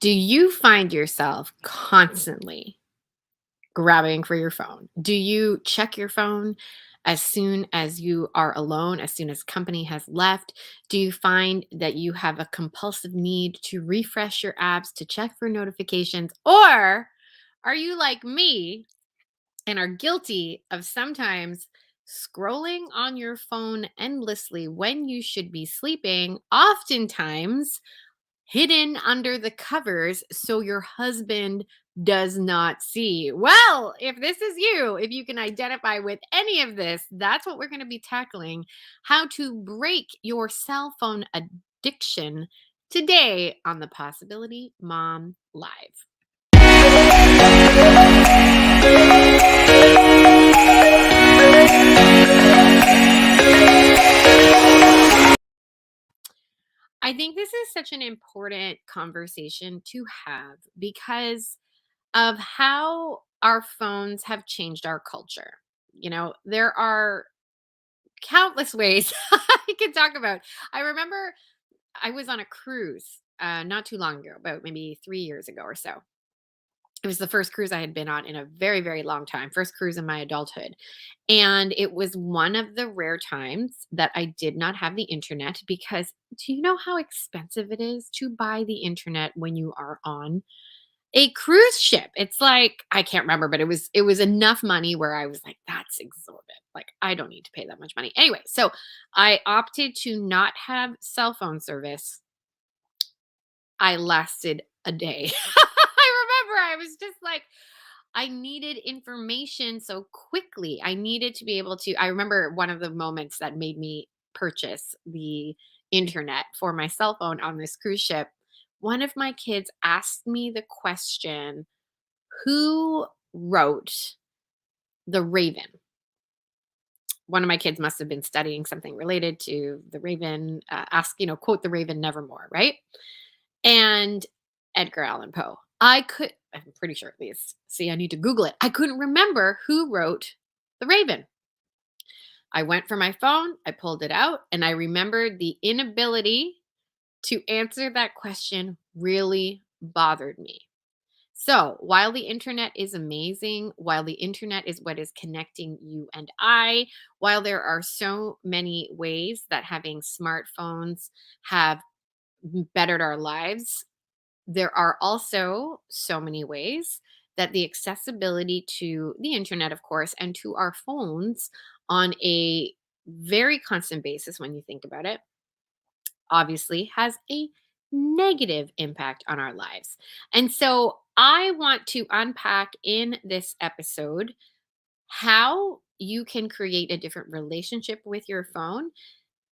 Do you find yourself constantly grabbing for your phone? Do you check your phone as soon as you are alone, as soon as company has left? Do you find that you have a compulsive need to refresh your apps, to check for notifications? Or are you like me and are guilty of sometimes scrolling on your phone endlessly when you should be sleeping, oftentimes hidden under the covers so your husband does not see? Well, if this is you, if you can identify with any of this, that's what we're going to be tackling: how to break your cell phone addiction today on the Possibility Mom Live. I think this is such an important conversation to have because of how our phones have changed our culture. There are countless ways I could talk about. I remember I was on a cruise not too long ago, about maybe 3 years ago or so. It was the first cruise I had been on in a very, very long time, first cruise in my adulthood. And it was one of the rare times that I did not have the internet because do you know how expensive it is to buy the internet when you are on a cruise ship? It's like, I can't remember, but it was enough money where I was like, that's exorbitant. Like, I don't need to pay that much money. Anyway, so I opted to not have cell phone service. I lasted a day. I remember I was just like, I needed information so quickly. I needed to be able to. I remember one of the moments that made me purchase the internet for my cell phone on this cruise ship. One of my kids asked me the question, who wrote The Raven? One of my kids must have been studying something related to the Raven, quote, the Raven nevermore, right? And Edgar Allan Poe. I'm pretty sure at least. See, I need to Google it. I couldn't remember who wrote The Raven. I went for my phone, I pulled it out, and I remembered the inability to answer that question really bothered me. So, while the internet is amazing, while the internet is what is connecting you and I, while there are so many ways that having smartphones have bettered our lives, there are also so many ways that the accessibility to the internet, of course, and to our phones on a very constant basis, when you think about it, obviously has a negative impact on our lives. And so I want to unpack in this episode how you can create a different relationship with your phone,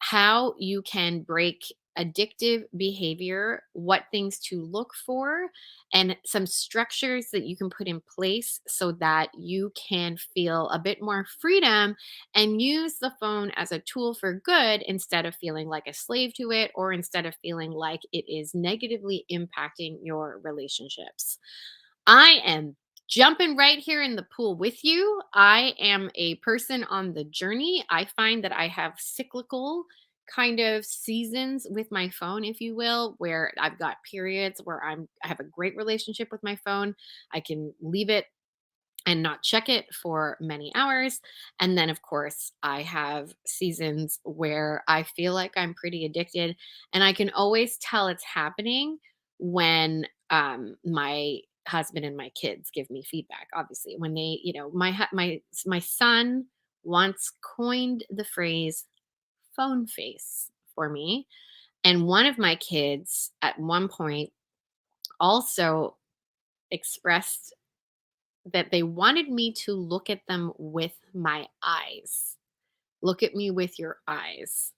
how you can break addictive behavior, what things to look for, and some structures that you can put in place so that you can feel a bit more freedom and use the phone as a tool for good instead of feeling like a slave to it or instead of feeling like it is negatively impacting your relationships. I am jumping right here in the pool with you. I am a person on the journey. I find that I have cyclical kind of seasons with my phone, if you will, where I've got periods where I have a great relationship with my phone. I can leave it and not check it for many hours. And then, of course, I have seasons where I feel like I'm pretty addicted. And I can always tell it's happening when my husband and my kids give me feedback. Obviously, when they, my son once coined the phrase phone face for me. And one of my kids at one point also expressed that they wanted me to look at them with my eyes. Look at me with your eyes.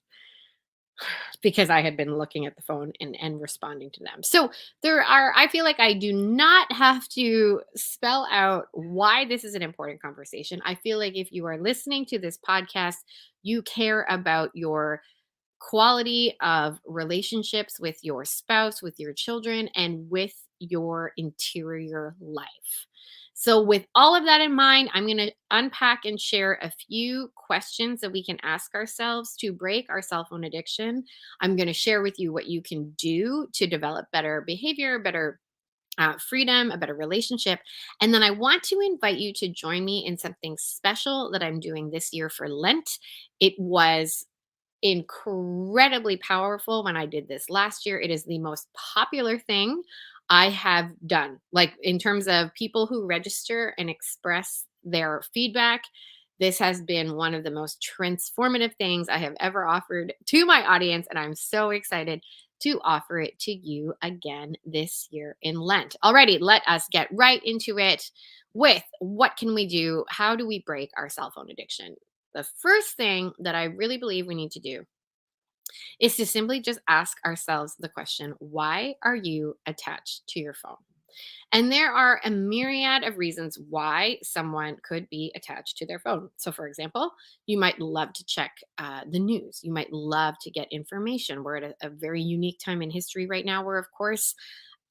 Because I had been looking at the phone and responding to them. So I feel like I do not have to spell out why this is an important conversation. I feel like if you are listening to this podcast, you care about your quality of relationships with your spouse, with your children, and with your interior life. So, with all of that in mind, I'm going to unpack and share a few questions that we can ask ourselves to break our cell phone addiction. I'm going to share with you what you can do to develop better behavior, better freedom, a better relationship. And then I want to invite you to join me in something special that I'm doing this year for Lent. It was incredibly powerful when I did this last year. It is the most popular thing I have done. Like in terms of people who register and express their feedback, this has been one of the most transformative things I have ever offered to my audience. And I'm so excited to offer it to you again this year in Lent. Alrighty, let us get right into it with what can we do? How do we break our cell phone addiction? The first thing that I really believe we need to do is to simply just ask ourselves the question, why are you attached to your phone? And there are a myriad of reasons why someone could be attached to their phone. So, for example, you might love to check the news. You might love to get information. We're at a very unique time in history right now where, of course,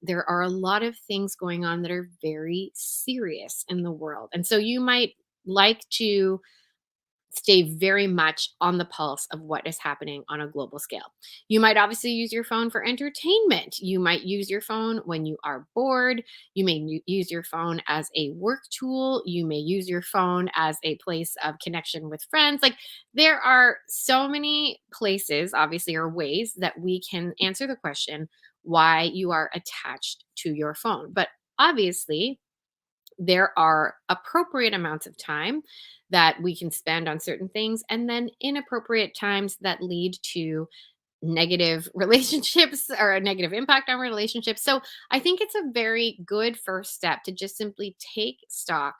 there are a lot of things going on that are very serious in the world. And so you might like to stay very much on the pulse of what is happening on a global scale. You might obviously use your phone for entertainment. You might use your phone when you are bored. You may use your phone as a work tool. You may use your phone as a place of connection with friends. Like there are so many places, obviously, or ways that we can answer the question why you are attached to your phone. But obviously, there are appropriate amounts of time that we can spend on certain things, and then inappropriate times that lead to negative relationships or a negative impact on relationships. So I think it's a very good first step to just simply take stock.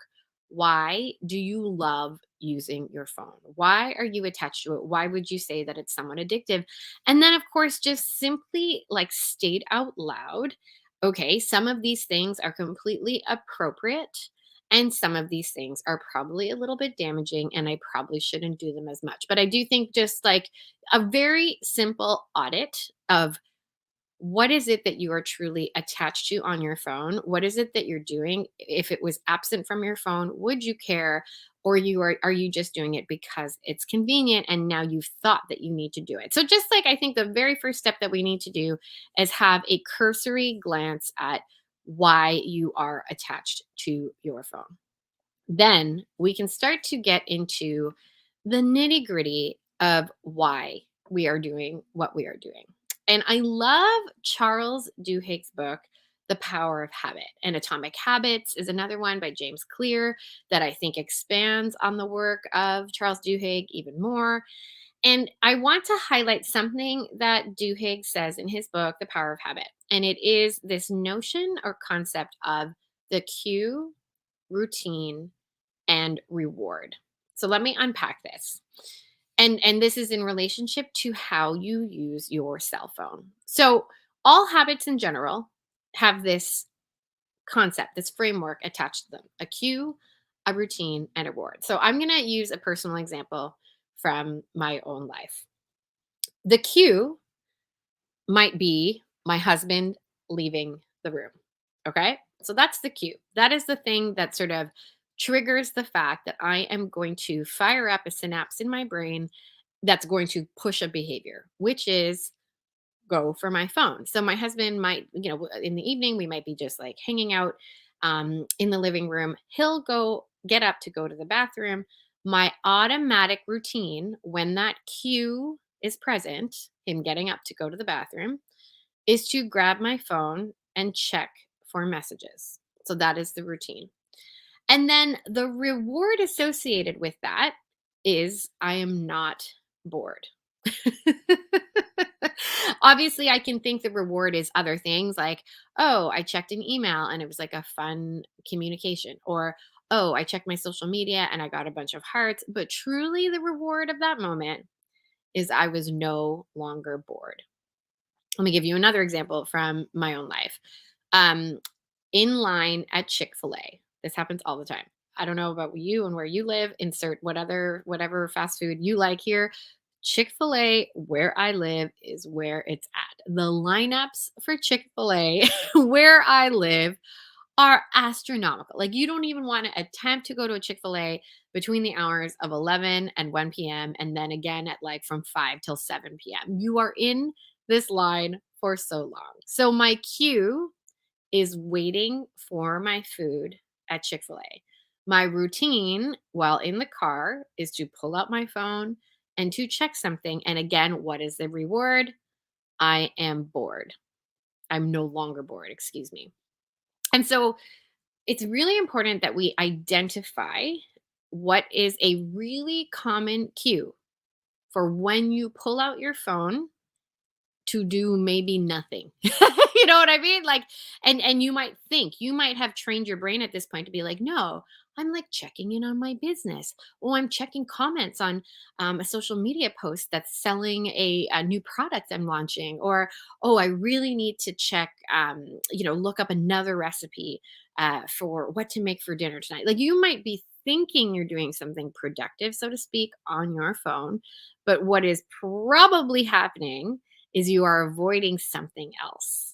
Why do you love using your phone? Why are you attached to it? Why would you say that it's somewhat addictive? And then, of course, just simply like state out loud, okay, some of these things are completely appropriate. And some of these things are probably a little bit damaging, and I probably shouldn't do them as much. But I do think just like a very simple audit of what is it that you are truly attached to on your phone? What is it that you're doing? If it was absent from your phone, would you care? Or are you just doing it because it's convenient and now you've thought that you need to do it? So just like I think the very first step that we need to do is have a cursory glance at why you are attached to your phone. Then we can start to get into the nitty gritty of why we are doing what we are doing. And I love Charles Duhigg's book, The Power of Habit. And Atomic Habits is another one by James Clear that I think expands on the work of Charles Duhigg even more. And I want to highlight something that Duhigg says in his book, The Power of Habit. And it is this notion or concept of the cue, routine, and reward. So let me unpack this. And this is in relationship to how you use your cell phone. So all habits in general have this concept, this framework attached to them, a cue, a routine, and a reward. So I'm going to use a personal example from my own life. The cue might be my husband leaving the room. Okay. So that's the cue. That is the thing that sort of triggers the fact that I am going to fire up a synapse in my brain that's going to push a behavior, which is go for my phone. So my husband might, in the evening, we might be just like hanging out in the living room. He'll go get up to go to the bathroom. My automatic routine when that cue is present, him getting up to go to the bathroom, is to grab my phone and check for messages. So that is the routine. And then the reward associated with that is I am not bored. Obviously, I can think the reward is other things like, oh, I checked an email and it was like a fun communication, or oh, I checked my social media and I got a bunch of hearts. But truly, the reward of that moment is I was no longer bored. Let me give you another example from my own life. Um, in line at Chick-fil-A. This happens all the time. I don't know about you and where you live. Insert whatever fast food you like here. Chick-fil-A, where I live, is where it's at. The lineups for Chick-fil-A where I live are astronomical. Like you don't even want to attempt to go to a Chick-fil-A between the hours of 11 and 1 p.m. and then again at like from 5 till 7 p.m. You are in this line for so long. So my cue is waiting for my food at Chick-fil-A. My routine while in the car is to pull out my phone and to check something. And again, what is the reward? I am bored. I'm no longer bored, excuse me. And so it's really important that we identify what is a really common cue for when you pull out your phone to do maybe nothing. You know what I mean? Like, and you might have trained your brain at this point to be like, no, I'm like checking in on my business. Oh, I'm checking comments on a social media post that's selling a new product I'm launching. Or, oh, I really need to check, look up another recipe for what to make for dinner tonight. Like, you might be thinking you're doing something productive, so to speak, on your phone. But what is probably happening is you are avoiding something else.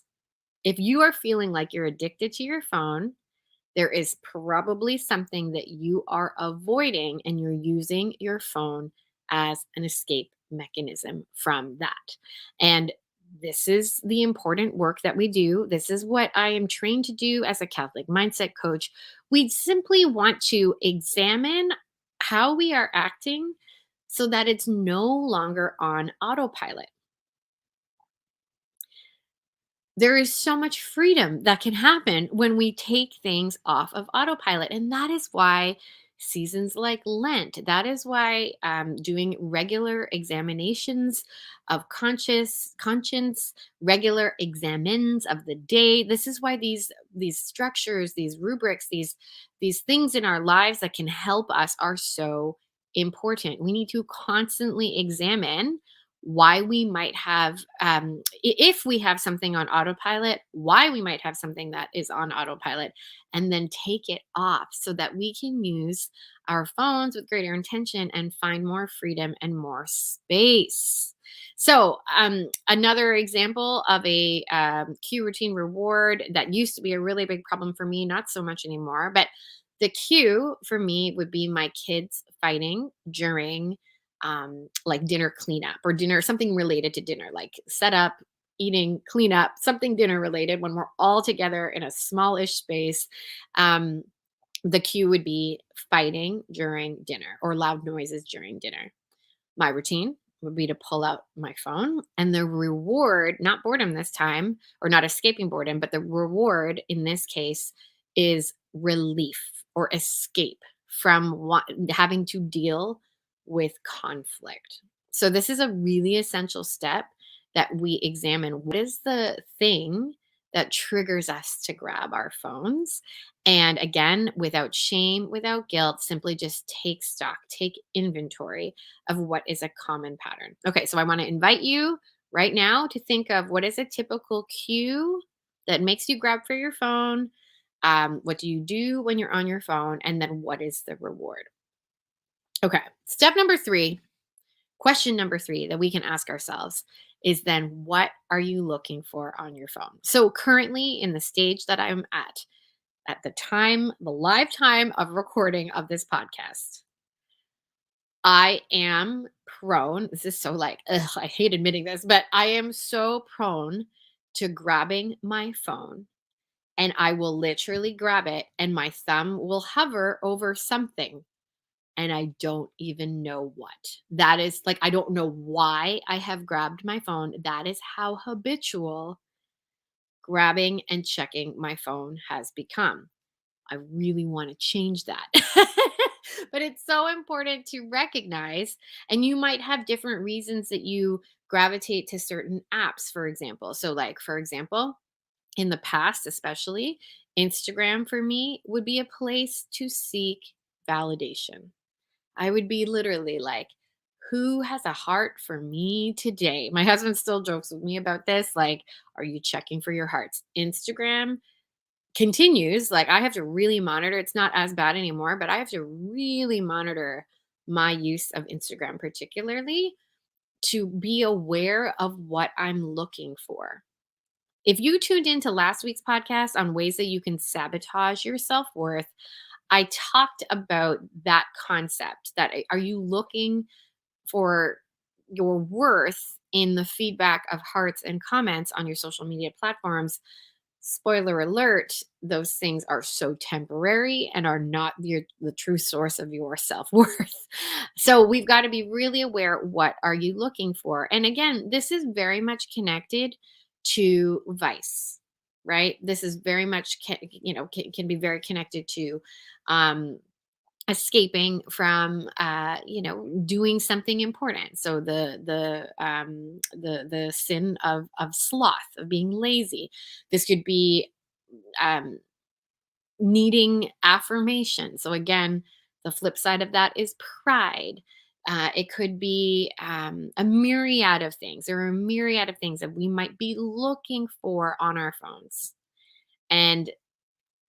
If you are feeling like you're addicted to your phone, there is probably something that you are avoiding, and you're using your phone as an escape mechanism from that. And this is the important work that we do. This is what I am trained to do as a Catholic mindset coach. We simply want to examine how we are acting so that it's no longer on autopilot. There is so much freedom that can happen when we take things off of autopilot. And that is why seasons like Lent, that is why doing regular examinations of conscience, regular examines of the day. This is why these structures, these rubrics, these things in our lives that can help us are so important. We need to constantly examine why we might have if we have something on autopilot, why we might have something that is on autopilot, and then take it off so that we can use our phones with greater intention and find more freedom and more space. So another example of a cue routine reward that used to be a really big problem for me, not so much anymore, but the cue for me would be my kids fighting during like dinner cleanup or dinner, something related to dinner, like set up, eating, cleanup, something dinner related when we're all together in a smallish space. Um, the cue would be fighting during dinner or loud noises during dinner. My routine would be to pull out my phone, and the reward, not boredom this time, or not escaping boredom, but the reward in this case is relief or escape from having to deal with conflict. So, this is a really essential step that we examine what is the thing that triggers us to grab our phones. And again, without shame, without guilt, simply just take stock, take inventory of what is a common pattern. Okay, so I want to invite you right now to think of what is a typical cue that makes you grab for your phone. What do you do when you're on your phone? And then what is the reward? Okay, step number three, question number three that we can ask ourselves is then what are you looking for on your phone? So currently in the stage that I'm at the time, the live time of recording of this podcast, I am prone, this is so like, ugh, I hate admitting this, but I am so prone to grabbing my phone, and I will literally grab it and my thumb will hover over something and I don't even know what. That is like, I don't know why I have grabbed my phone. That is how habitual grabbing and checking my phone has become. I really want to change that. But it's so important to recognize, and you might have different reasons that you gravitate to certain apps, for example. So, like, for example, in the past, especially, Instagram for me would be a place to seek validation. I would be literally like, who has a heart for me today? My husband still jokes with me about this. Like, are you checking for your hearts? Instagram continues, like, I have to really monitor, it's not as bad anymore, but I have to really monitor my use of Instagram, particularly to be aware of what I'm looking for. If you tuned into last week's podcast on ways that you can sabotage your self-worth, I talked about that concept that are you looking for your worth in the feedback of hearts and comments on your social media platforms? Spoiler alert, those things are so temporary and are not the true source of your self-worth. So we've got to be really aware, what are you looking for? And again, this is very much connected to vice, right? This is very much can be very connected to um escaping from doing something important. So the sin of sloth, of being lazy. This could be um needing affirmation. So again, the flip side of that is pride. It could be a myriad of things. There are a myriad of things that we might be looking for on our phones. And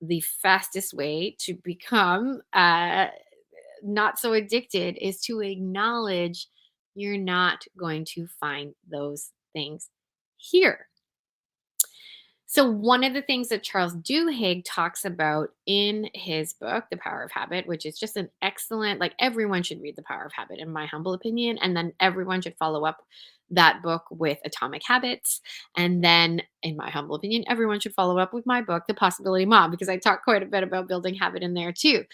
the fastest way to become not so addicted is to acknowledge you're not going to find those things here. So, one of the things that Charles Duhigg talks about in his book, The Power of Habit, which is just an excellent, like everyone should read The Power of Habit, in my humble opinion. And then everyone should follow up that book with Atomic Habits. And then, in my humble opinion, everyone should follow up with my book, The Possibility Mom, because I talk quite a bit about building habit in there too.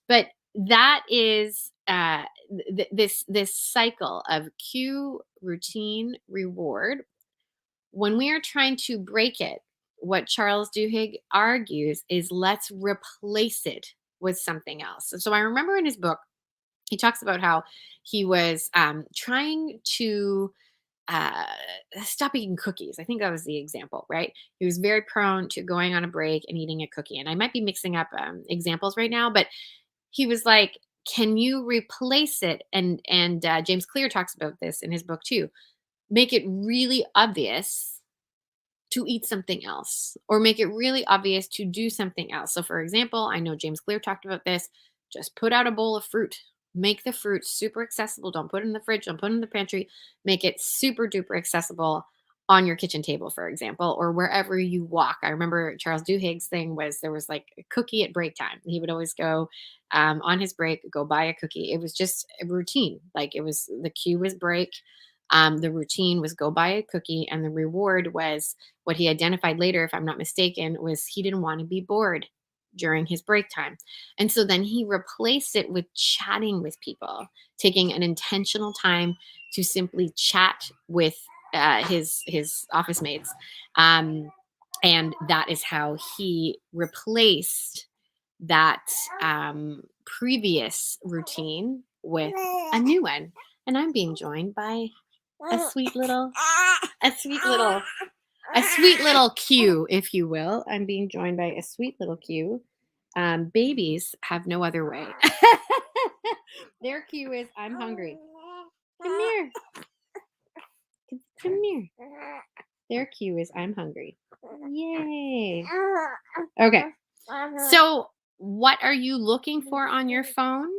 But that is this cycle of cue, routine, reward. When we are trying to break it, what Charles Duhigg argues is, let's replace it with something else. So I remember in his book, he talks about how he was trying to uh, stop eating cookies. I think that was the example, right? He was very prone to going on a break and eating a cookie. And I might be mixing up examples right now, but he was like, can you replace it? And James Clear talks about this in his book too. Make it really obvious to eat something else, or make it really obvious to do something else. So, for example, I know James Clear talked about this. Just put out a bowl of fruit. Make the fruit super accessible. Don't put it in the fridge. Don't put it in the pantry. Make it super duper accessible on your kitchen table, for example, or wherever you walk. I remember Charles Duhigg's thing was, there was like a cookie at break time. He would always go on his break, go buy a cookie. It was just a routine. Like, it was, the cue was break. The routine was go buy a cookie, and the reward was, what he identified later, if I'm not mistaken, was he didn't want to be bored during his break time. And so then he replaced it with chatting with people, taking an intentional time to simply chat with his office mates. And that is how he replaced that previous routine with a new one. And I'm being joined by a sweet little, a sweet little, a sweet little cue, if you will. I'm being joined by a sweet little cue. Babies have no other way. Their cue is, I'm hungry. Come here. Come here. Their cue is, I'm hungry. Yay. Okay. So, what are you looking for on your phone?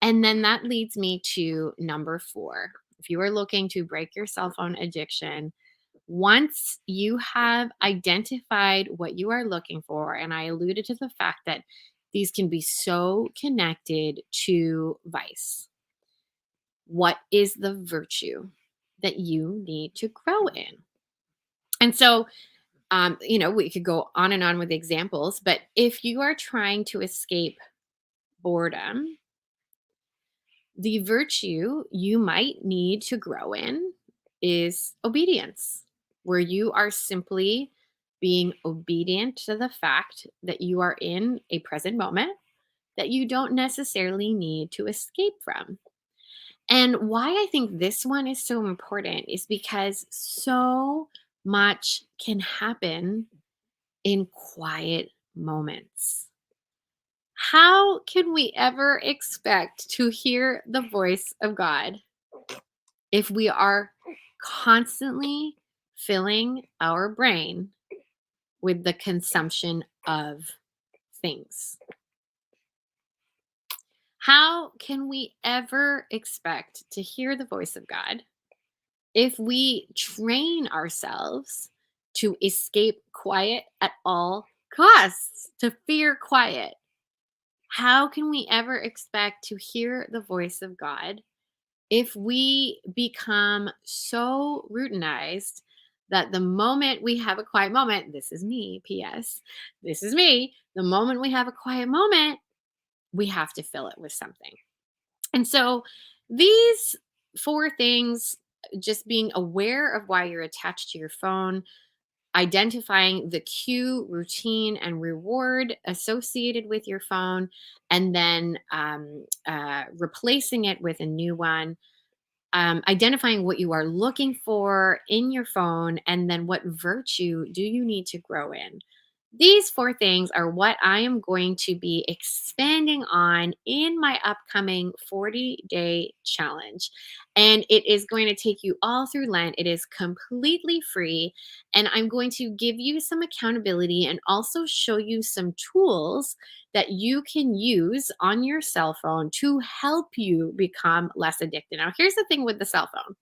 And then that leads me to number 4. If you are looking to break your cell phone addiction, once you have identified what you are looking for, and I alluded to the fact that these can be so connected to vice, what is the virtue that you need to grow in? And so, we could go on and on with examples, but if you are trying to escape boredom, the virtue you might need to grow in is obedience, where you are simply being obedient to the fact that you are in a present moment that you don't necessarily need to escape from. And why I think this one is so important is because so much can happen in quiet moments. How can we ever expect to hear the voice of God if we are constantly filling our brain with the consumption of things? How can we ever expect to hear the voice of God if we train ourselves to escape quiet at all costs, to fear quiet? How can we ever expect to hear the voice of God if we become so routinized that the moment we have a quiet moment, this is me, PS, this is me, the moment we have a quiet moment, we have to fill it with something. And so these four things, just being aware of why you're attached to your phone, identifying the cue, routine, and reward associated with your phone, and then replacing it with a new one, identifying what you are looking for in your phone, and then what virtue do you need to grow in. These four things are what I am going to be expanding on in my upcoming 40-day challenge. And it is going to take you all through Lent. It is completely free. And I'm going to give you some accountability and also show you some tools that you can use on your cell phone to help you become less addicted. Now, here's the thing with the cell phone.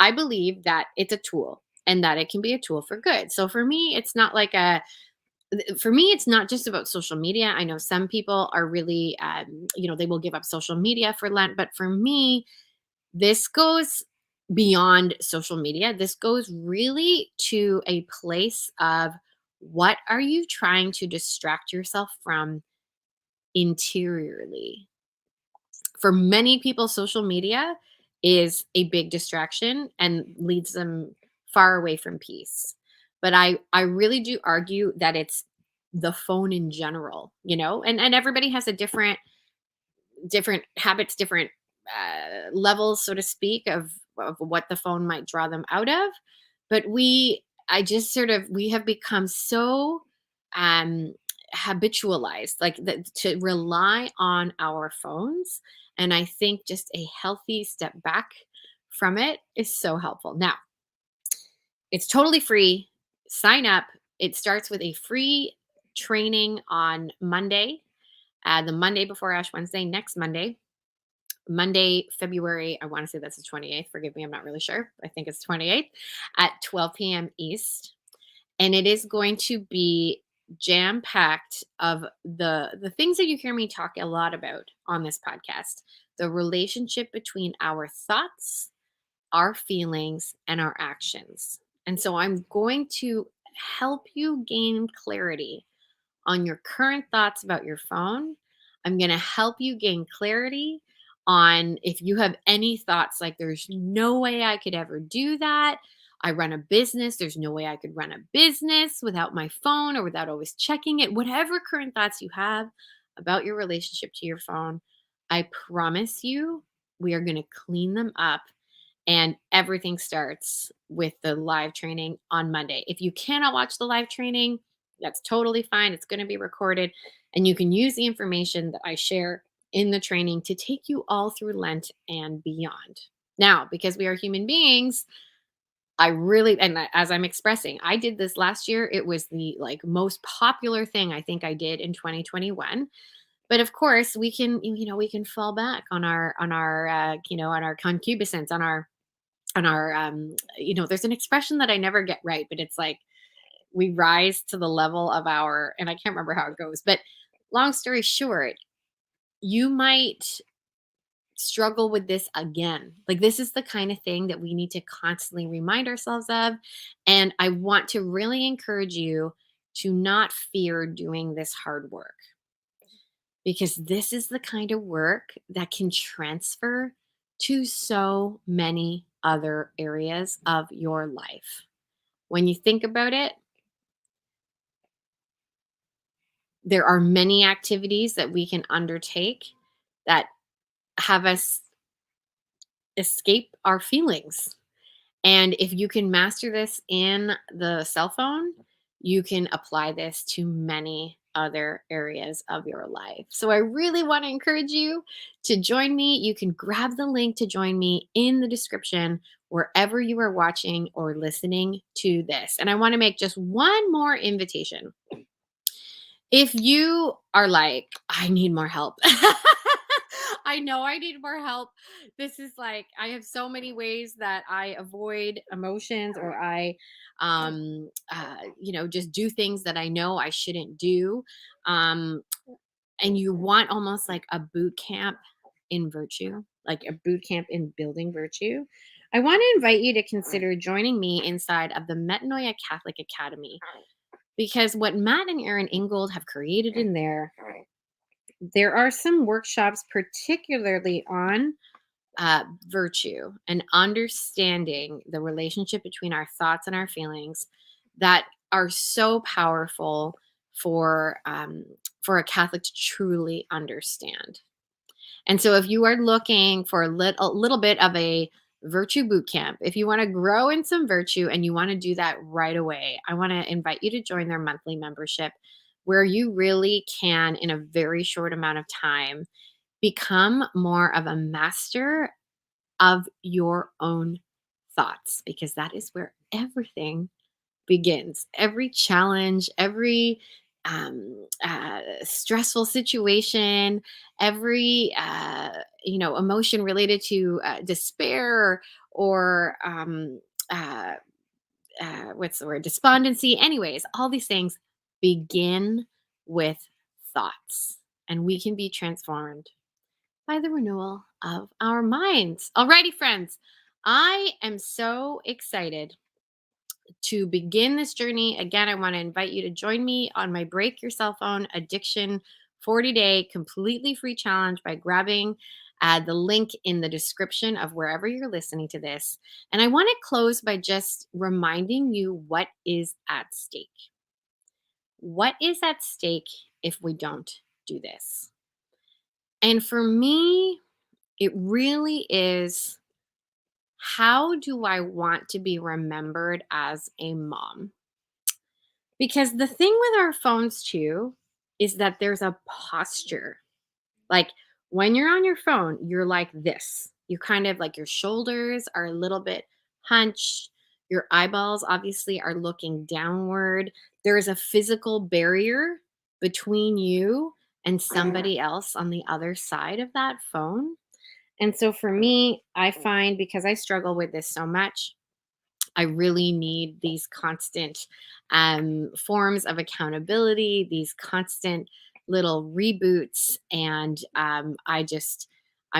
I believe that it's a tool and that it can be a tool for good. So for me, it's not like a for me, it's not just about social media. I know some people are really, they will give up social media for Lent. But for me, this goes beyond social media. This goes really to a place of what are you trying to distract yourself from interiorly? For many people, social media is a big distraction and leads them far away from peace. But I really do argue that it's the phone in general, and everybody has a different habits, different levels, so to speak, of what the phone might draw them out of. But I just sort of, we have become so um, habitualized, like to rely on our phones. And I think just a healthy step back from it is so helpful. Now, it's totally free. Sign up. It starts with a free training on Monday, the Monday before Ash Wednesday, next Monday, February, I want to say that's the 28th. Forgive me, I'm not really sure. I think it's 28th at 12 p.m. East. And it is going to be jam packed of the things that you hear me talk a lot about on this podcast, the relationship between our thoughts, our feelings, and our actions. And so I'm going to help you gain clarity on your current thoughts about your phone. I'm going to help you gain clarity on if you have any thoughts like, there's no way I could ever do that. I run a business. There's no way I could run a business without my phone or without always checking it. Whatever current thoughts you have about your relationship to your phone, I promise you, we are going to clean them up, and everything starts with the live training on Monday. If you cannot watch the live training, that's totally fine. It's going to be recorded, and you can use the information that I share in the training to take you all through Lent and beyond. Now, because we are human beings, I really, and as I'm expressing, I did this last year. It was the like most popular thing I think I did in 2021. But of course, we can fall back on our concupiscence, there's an expression that I never get right, but it's like we rise to the level of our, and I can't remember how it goes, but long story short, you might struggle with this again. Like, this is the kind of thing that we need to constantly remind ourselves of. And I want to really encourage you to not fear doing this hard work, because this is the kind of work that can transfer to so many other areas of your life. When you think about it, there are many activities that we can undertake that have us escape our feelings. And if you can master this in the cell phone, you can apply this to many other areas of your life. So I really want to encourage you to join me. You can grab the link to join me in the description wherever you are watching or listening to this. And I want to make just one more invitation. If you are like, I need more help. I know I need more help. This is like, I have so many ways that I avoid emotions, or I just do things that I know I shouldn't do. Um and you want almost like a boot camp in virtue, like a boot camp in building virtue. I want to invite you to consider joining me inside of the Metanoia Catholic Academy because what Matt and Aaron Ingold have created in there are some workshops particularly on virtue and understanding the relationship between our thoughts and our feelings that are so powerful for a Catholic to truly understand. And so, if you are looking for a little bit of a virtue boot camp, if you want to grow in some virtue and you want to do that right away, I want to invite you to join their monthly membership where you really can, in a very short amount of time, become more of a master of your own thoughts, because that is where everything begins. Every challenge, every stressful situation, every emotion related to despair or uh, what's the word, despondency. Anyways, all these things begin with thoughts, and we can be transformed by the renewal of our minds. Alrighty, friends, I am so excited to begin this journey. Again, I want to invite you to join me on my Break Your Cell Phone Addiction 40-day completely free challenge by grabbing the link in the description of wherever you're listening to this. And I want to close by just reminding you what is at stake. What is at stake if we don't do this? And for me, it really is, how do I want to be remembered as a mom? Because the thing with our phones too is that there's a posture. Like when you're on your phone, you're like this. You kind of like your shoulders are a little bit hunched. Your eyeballs obviously are looking downward. There is a physical barrier between you and somebody else on the other side of that phone. And so for me, I find, because I struggle with this so much, I really need these constant forms of accountability, these constant little reboots. And I'm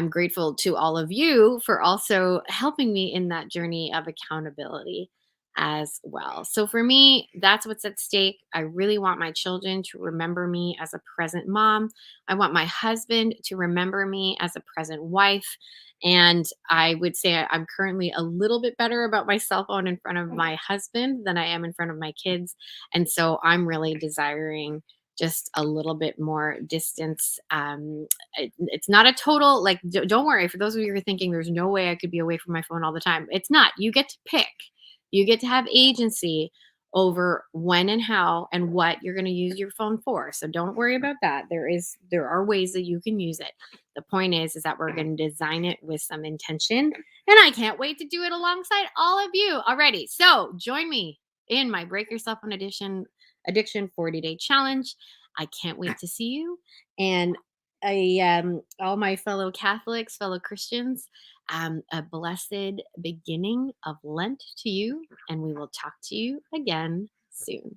grateful to all of you for also helping me in that journey of accountability as well. So for me, that's what's at stake. I really want my children to remember me as a present mom. I want my husband to remember me as a present wife. And I would say I'm currently a little bit better about my cell phone in front of my husband than I am in front of my kids. And so I'm really desiring just a little bit more distance. It's not a total, like, don't worry. For those of you who are thinking there's no way I could be away from my phone all the time, it's not. You get to pick, you get to have agency over when and how and what you're going to use your phone for. So don't worry about that. There are ways that you can use it. The point is that we're going to design it with some intention, and I can't wait to do it alongside all of you. Alrighty, so join me in my Break Yourself on Addiction 40-day challenge. I can't wait to see you, and all my fellow Catholics, fellow Christians, a blessed beginning of Lent to you, and we will talk to you again soon.